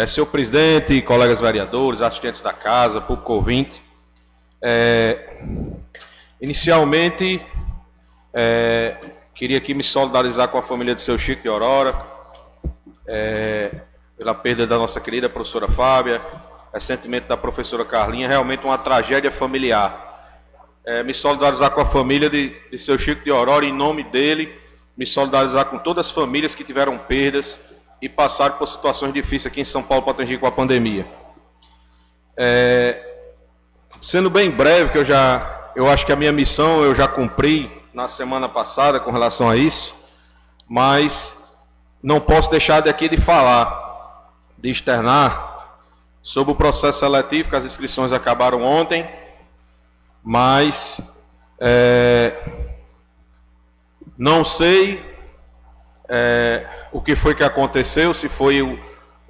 Senhor presidente, colegas vereadores, assistentes da casa, público ouvinte, inicialmente, queria aqui me solidarizar com a família de seu Chico de Aurora, pela perda da nossa querida professora Fábia, recentemente da professora Carlinha, realmente uma tragédia familiar. Me solidarizar com a família de seu Chico de Aurora, em nome dele, me solidarizar com todas as famílias que tiveram perdas e passaram por situações difíceis aqui em São Paulo, Potengi, com a pandemia. Sendo bem breve, que eu acho que a minha missão eu já cumpri na semana passada com relação a isso, mas não posso deixar daqui de falar, de externar sobre o processo seletivo, que as inscrições acabaram ontem, mas não sei o que foi que aconteceu, se foi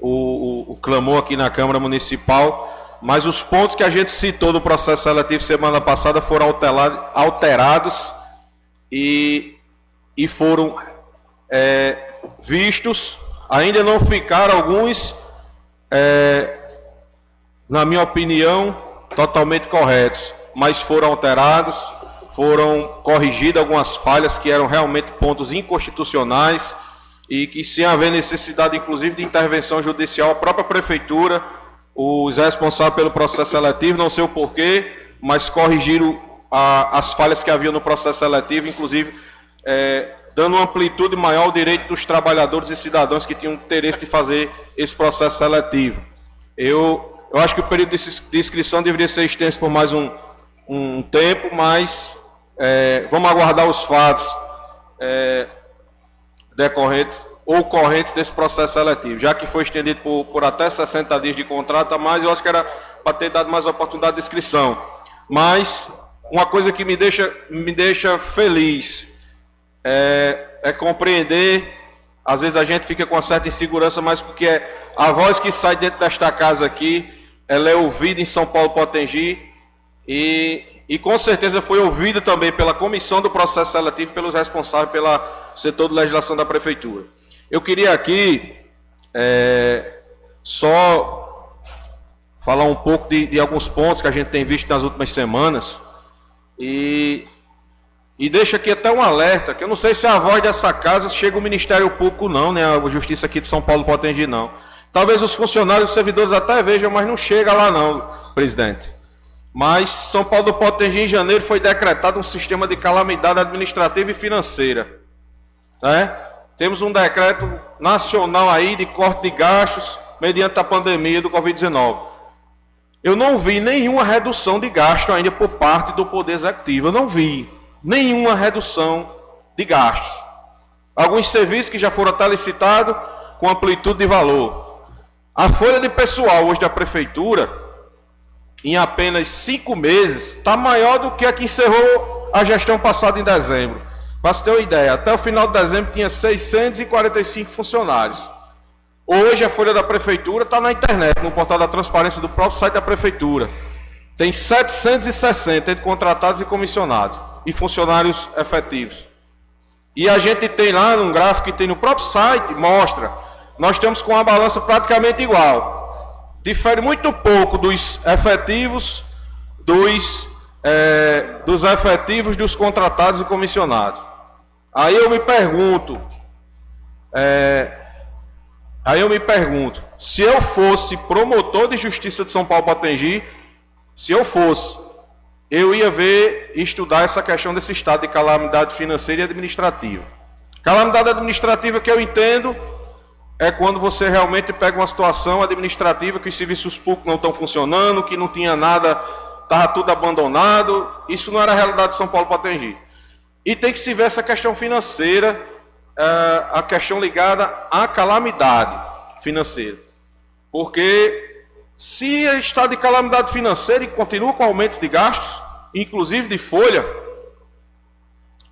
o clamor aqui na Câmara Municipal, mas os pontos que a gente citou no processo seletivo semana passada foram alterados e foram vistos. Ainda não ficaram alguns, na minha opinião, totalmente corretos, mas foram alterados, foram corrigidas algumas falhas que eram realmente pontos inconstitucionais e que, sem haver necessidade, inclusive, de intervenção judicial, a própria prefeitura, os responsáveis pelo processo seletivo, não sei o porquê, mas corrigiram as falhas que havia no processo seletivo, inclusive dando uma amplitude maior ao direito dos trabalhadores e cidadãos que tinham interesse de fazer esse processo seletivo. Eu acho que o período de inscrição deveria ser extenso por mais um tempo, mas vamos aguardar os fatos decorrentes ou correntes desse processo seletivo, já que foi estendido por até 60 dias de contrato, mas eu acho que era para ter dado mais oportunidade de inscrição. Mas uma coisa que me deixa feliz é compreender, às vezes a gente fica com uma certa insegurança, mas porque a voz que sai dentro desta casa aqui, ela é ouvida em São Paulo, Potengi, e com certeza foi ouvida também pela comissão do processo seletivo, pelos responsáveis pelo setor de legislação da prefeitura. Eu queria aqui só falar um pouco de alguns pontos que a gente tem visto nas últimas semanas e deixa aqui até um alerta, que eu não sei se a voz dessa casa chega ao Ministério Público não, né, a Justiça aqui de São Paulo, Potengi não. Talvez os funcionários, os servidores até vejam, mas não chega lá não, presidente. Mas São Paulo do Potengi, em janeiro, foi decretado um sistema de calamidade administrativa e financeira. Temos um decreto nacional aí de corte de gastos mediante a pandemia do Covid-19. Eu não vi nenhuma redução de gasto ainda por parte do Poder Executivo. Eu não vi nenhuma redução de gastos. Alguns serviços que já foram até licitados com amplitude de valor. A folha de pessoal hoje da Prefeitura, em apenas 5 meses, está maior do que a que encerrou a gestão passada em dezembro. Para você ter uma ideia, até o final de dezembro tinha 645 funcionários. Hoje a folha da Prefeitura está na internet, no portal da transparência do próprio site da Prefeitura. Tem 760 entre contratados e comissionados, e funcionários efetivos. E a gente tem lá, num gráfico que tem no próprio site, mostra, nós estamos com uma balança praticamente igual. Difere muito pouco dos efetivos, dos efetivos dos contratados e comissionados. Aí eu me pergunto, se eu fosse promotor de justiça de São Paulo, Potengi, eu ia ver e estudar essa questão desse estado de calamidade financeira e administrativa. Calamidade administrativa, que eu entendo, é quando você realmente pega uma situação administrativa que os serviços públicos não estão funcionando, que não tinha nada, estava tudo abandonado. Isso não era a realidade de São Paulo, Potengi. E tem que se ver essa questão financeira, a questão ligada à calamidade financeira. Porque se está de calamidade financeira e continua com aumentos de gastos, inclusive de folha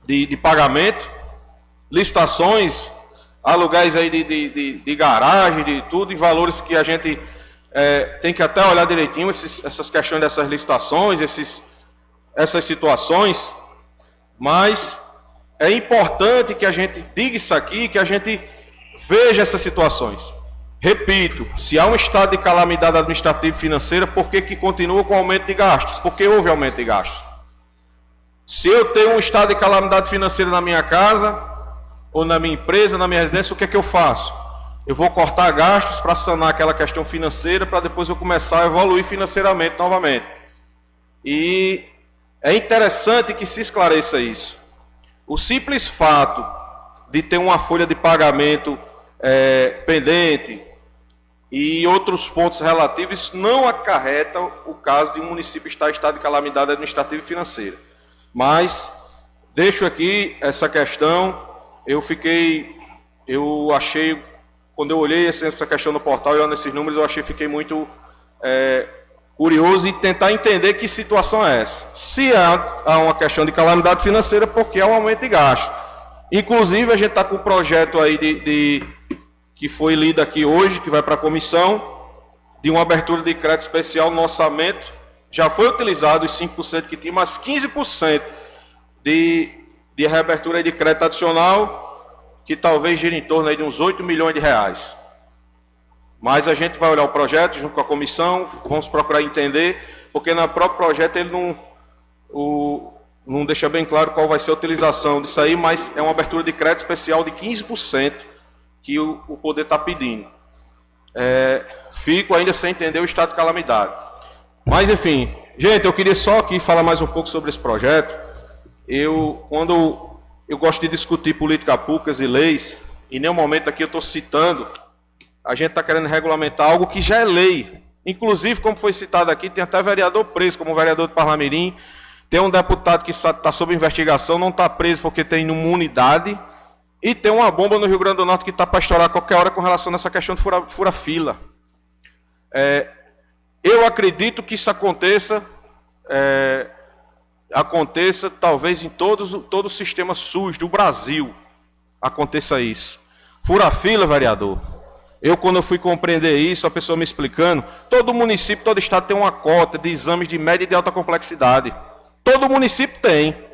de pagamento, licitações, aluguéis aí de garagem, de tudo, e valores que a gente tem que até olhar direitinho, essas questões dessas licitações, essas situações, mas é importante que a gente diga isso aqui, que a gente veja essas situações. Repito, se há um estado de calamidade administrativa e financeira, por que continua com aumento de gastos? Porque houve aumento de gastos. Se eu tenho um estado de calamidade financeira na minha casa, ou na minha empresa, na minha residência, o que é que eu faço? Eu vou cortar gastos para sanar aquela questão financeira, para depois eu começar a evoluir financeiramente novamente. E é interessante que se esclareça isso. O simples fato de ter uma folha de pagamento pendente e outros pontos relativos não acarreta o caso de um município estar em estado de calamidade administrativa e financeira. Mas deixo aqui essa questão. Eu achei, quando eu olhei essa questão no portal e olhando esses números, fiquei muito curioso em tentar entender que situação é essa. Se há uma questão de calamidade financeira, porque há um aumento de gasto. Inclusive, a gente está com um projeto aí que foi lido aqui hoje, que vai para a comissão, de uma abertura de crédito especial no orçamento. Já foi utilizado os 5% que tinha, mas 15% de reabertura de crédito adicional, que talvez gire em torno aí de uns 8 milhões de reais. Mas a gente vai olhar o projeto junto com a comissão, vamos procurar entender, porque no próprio projeto ele não deixa bem claro qual vai ser a utilização disso aí, mas é uma abertura de crédito especial de 15% que o poder está pedindo. Fico ainda sem entender o estado de calamidade. Mas, enfim, gente, eu queria só aqui falar mais um pouco sobre esse projeto. Quando eu gosto de discutir política pública e leis, em nenhum momento aqui eu estou citando, a gente está querendo regulamentar algo que já é lei. Inclusive, como foi citado aqui, tem até vereador preso, como o vereador de Parnamirim. Tem um deputado que está sob investigação, não está preso porque tem imunidade. E tem uma bomba no Rio Grande do Norte que está para estourar a qualquer hora com relação a essa questão de fura-fila. Eu acredito que isso aconteça talvez em todo o sistema SUS do Brasil. Aconteça isso. Fura-fila, vereador. Quando eu fui compreender isso, a pessoa me explicando, todo município, todo estado tem uma cota de exames de média e de alta complexidade. Todo município tem.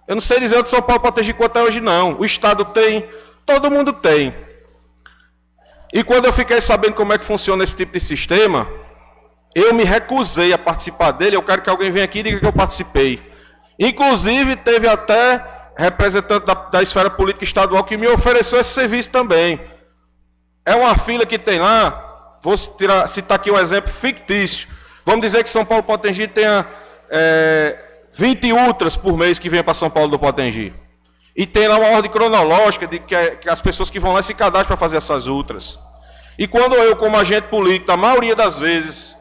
Eu não sei dizer onde São Paulo Potengi quanto é hoje, não. O estado tem, todo mundo tem. E quando eu fiquei sabendo como é que funciona esse tipo de sistema, eu me recusei a participar dele. Eu quero que alguém venha aqui e diga que eu participei. Inclusive, teve até representante da esfera política estadual que me ofereceu esse serviço também. É uma fila que tem lá, vou citar aqui um exemplo fictício. Vamos dizer que São Paulo Potengi tenha 20 ultras por mês que vêm para São Paulo do Potengi. E tem lá uma ordem cronológica de que as pessoas que vão lá se cadastram para fazer essas ultras. E quando eu, como agente político, na maioria das vezes,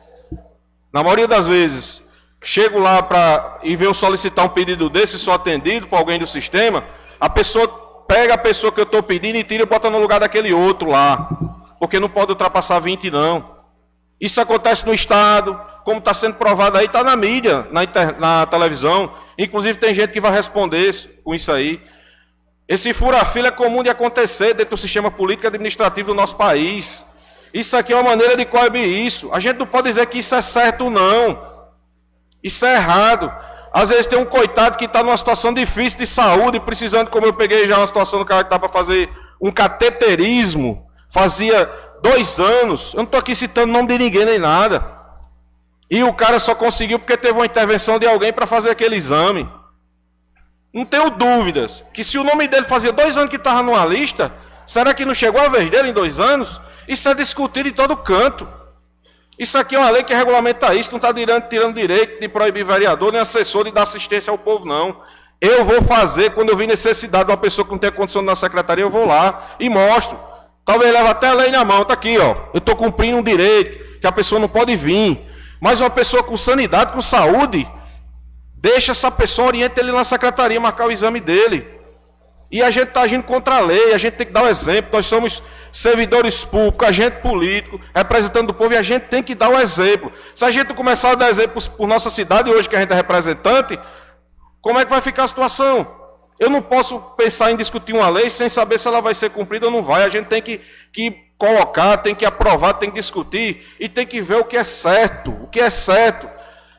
chego lá e venho solicitar um pedido desse, sou atendido por alguém do sistema, a pessoa pega a pessoa que eu estou pedindo e tira e bota no lugar daquele outro lá. Porque não pode ultrapassar 20, não. Isso acontece no estado, como está sendo provado aí, está na mídia, na televisão. Inclusive tem gente que vai responder com isso aí. Esse fura-fila é comum de acontecer dentro do sistema político e administrativo do nosso país. Isso aqui é uma maneira de coibir isso. A gente não pode dizer que isso é certo, não. Isso é errado. Às vezes tem um coitado que está numa situação difícil de saúde, precisando, como eu peguei já uma situação do cara que está para fazer um cateterismo. Fazia 2 anos. Eu não estou aqui citando o nome de ninguém nem nada. E o cara só conseguiu porque teve uma intervenção de alguém para fazer aquele exame. Não tenho dúvidas que se o nome dele fazia 2 anos que estava numa lista, será que não chegou a vez dele em 2 anos? Isso é discutido em todo canto. Isso aqui é uma lei que regulamenta isso, não está tirando direito de proibir vereador nem assessor de dar assistência ao povo, não. Eu vou fazer, quando eu vi necessidade de uma pessoa que não tem condição na secretaria, eu vou lá e mostro. Talvez leve até a lei na mão, está aqui, ó. Eu estou cumprindo um direito, que a pessoa não pode vir. Mas uma pessoa com sanidade, com saúde, deixa essa pessoa, orienta ele na secretaria, marcar o exame dele. E a gente está agindo contra a lei, a gente tem que dar o exemplo. Nós somos servidores públicos, agente político, representando o povo, e a gente tem que dar o exemplo. Se a gente começar a dar exemplo por nossa cidade hoje, que a gente é representante, como é que vai ficar a situação? Eu não posso pensar em discutir uma lei sem saber se ela vai ser cumprida ou não vai. A gente tem que colocar, tem que aprovar, tem que discutir e tem que ver o que é certo. O que é certo.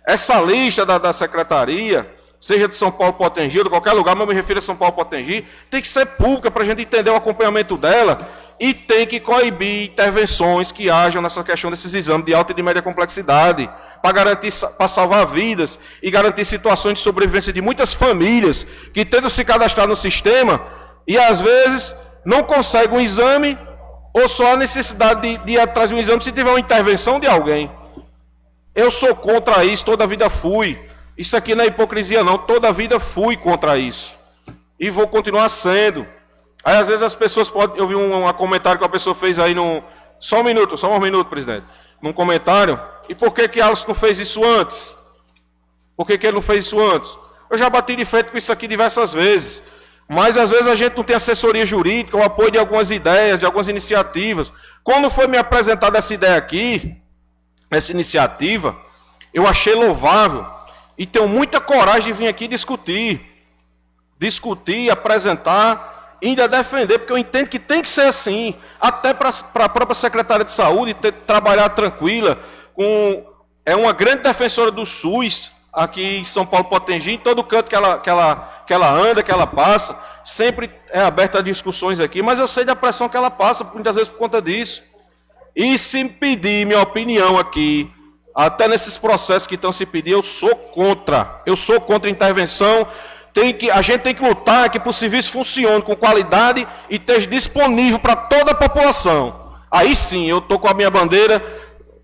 Essa lista da secretaria, seja de São Paulo Potengi ou de qualquer lugar, mas eu me refiro a São Paulo Potengi, tem que ser pública para a gente entender o acompanhamento dela e tem que coibir intervenções que hajam nessa questão desses exames de alta e de média complexidade, para garantir, para salvar vidas e garantir situações de sobrevivência de muitas famílias que, tendo se cadastrado no sistema, e às vezes não conseguem um exame, ou só a necessidade de ir atrás de um exame se tiver uma intervenção de alguém. Eu sou contra isso, toda a vida fui. Isso aqui não é hipocrisia não, toda a vida fui contra isso. E vou continuar sendo. Aí às vezes as pessoas podem... Eu vi um comentário que a pessoa fez aí no... Só um minuto, presidente. Num comentário. E por que Alisson não fez isso antes? Por que ele não fez isso antes? Eu já bati de frente com isso aqui diversas vezes. Mas às vezes a gente não tem assessoria jurídica, o apoio de algumas ideias, de algumas iniciativas. Quando foi me apresentada essa ideia aqui, essa iniciativa, eu achei louvável. E tenho muita coragem de vir aqui discutir, apresentar, ainda defender, porque eu entendo que tem que ser assim, até para a própria secretária de saúde trabalhar tranquila, é uma grande defensora do SUS, aqui em São Paulo Potengi, em todo canto que ela anda, que ela passa, sempre é aberta a discussões aqui, mas eu sei da pressão que ela passa, muitas vezes por conta disso. E se me pedir minha opinião aqui, até nesses processos que estão se pedindo, eu sou contra a intervenção. A gente tem que lutar que para o serviço funcione com qualidade e esteja disponível para toda a população. Aí sim, eu estou com a minha bandeira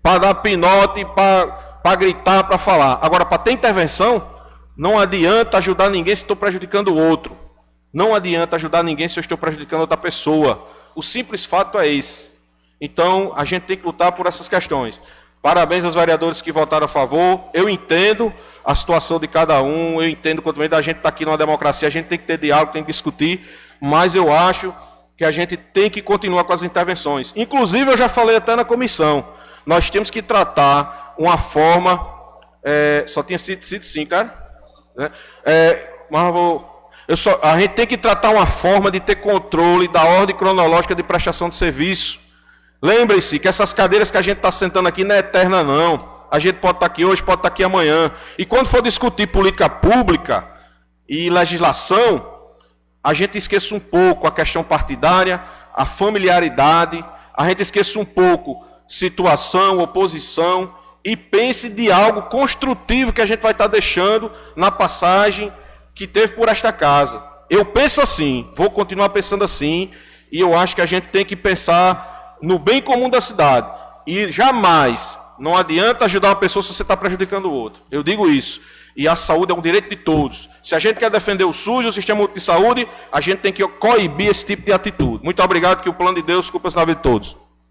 para dar pinote, para gritar, para falar. Agora, para ter intervenção, não adianta ajudar ninguém se estou prejudicando o outro. Não adianta ajudar ninguém se eu estou prejudicando outra pessoa. O simples fato é esse. Então, a gente tem que lutar por essas questões. Parabéns aos vereadores que votaram a favor. Eu entendo a situação de cada um, eu entendo quanto menos a gente está aqui numa democracia, a gente tem que ter diálogo, tem que discutir, mas eu acho que a gente tem que continuar com as intervenções. Inclusive, eu já falei até na comissão, nós temos que tratar uma forma, só tinha sido 5, cara? Né? A gente tem que tratar uma forma de ter controle da ordem cronológica de prestação de serviço. Lembre-se que essas cadeiras que a gente está sentando aqui não é eterna, não. A gente pode estar aqui hoje, pode estar aqui amanhã. E quando for discutir política pública e legislação, a gente esqueça um pouco a questão partidária, a familiaridade, a gente esqueça um pouco situação, oposição, e pense de algo construtivo que a gente vai estar deixando na passagem que teve por esta casa. Eu penso assim, vou continuar pensando assim, e eu acho que a gente tem que pensar no bem comum da cidade. E jamais, não adianta ajudar uma pessoa se você está prejudicando o outro. Eu digo isso. E a saúde é um direito de todos. Se a gente quer defender o SUS, o sistema de saúde, a gente tem que coibir esse tipo de atitude. Muito obrigado, que o plano de Deus cumpra na vida de todos.